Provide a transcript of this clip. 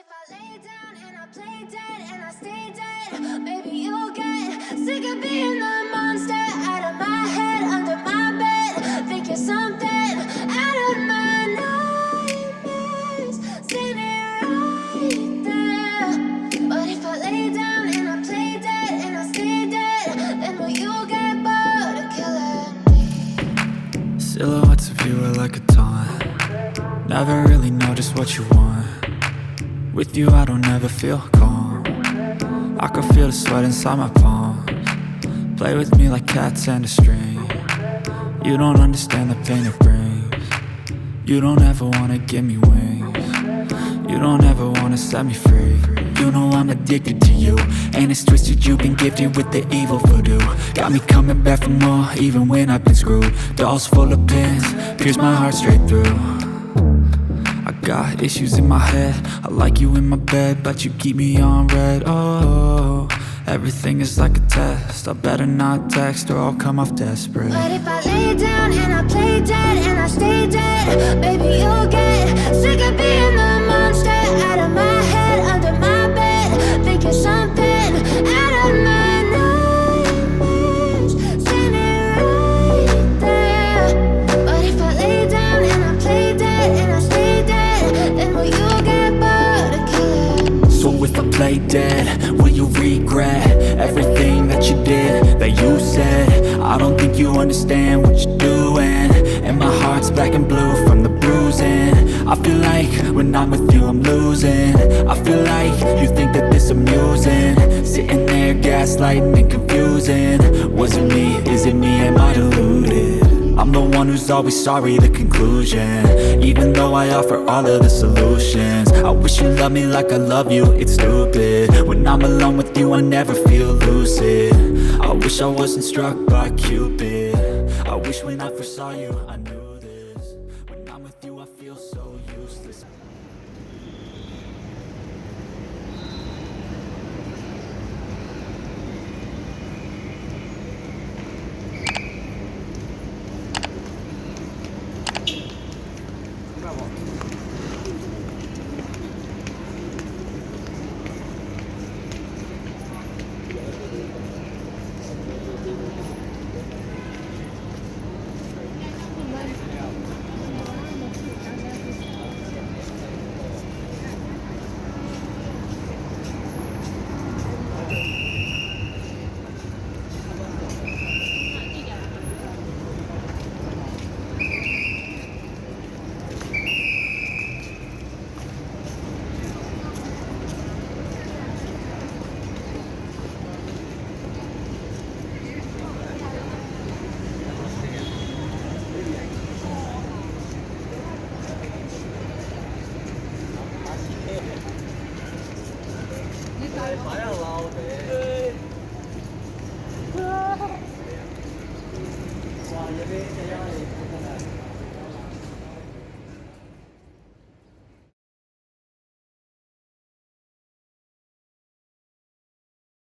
if I lay down and I play dead and I stay dead, baby, you'll get sick of being the monster out of my head, under my bed. Think you're something out of my nightmares, standing right there. But if I lay down and I play dead and I stay dead, then will you get bored of killing me? Silhouettes of you are like a taunt. Never really know just what you want. With you I don't ever feel calm. I can feel the sweat inside my palms. Play with me like cats and a string. You don't understand the pain it brings. You don't ever wanna give me wings. You don't ever wanna set me free. You know I'm addicted to you, and it's twisted, you've been gifted with the evil voodoo. Got me coming back for more, even when I've been screwed. Dolls full of pins, pierce my heart straight through. I got issues in my head, I like you in my bed, but you keep me on red. Oh, everything is like a test, I better not text or I'll come off desperate. But if I lay down and I play dead and I stay dead, baby, you'll get sick of being the monster out of my head, under my bed. Think you're something out of my nightmares, standing right there. But if I lay down and I play dead and I stay dead, then will you get bored of killing me? So if I play dead, will you regret everything that you did, that you said? I don't think you understand what you're doing, and my heart's black and blue from the bruising. I feel like when I'm with you I'm losing. I feel like you think that this amusing, sitting there gaslighting and confusing. Was it me? Is it me? Am I deluded? I'm the one who's always sorry, the conclusion, even though I offer all of the solutions. I wish you loved me like I love you, it's stupid. When I'm alone with you I never feel lucid. I wish I wasn't struck by Cupid. I wish when I first saw you I knew this. When I'm with you I feel so useless. Wow,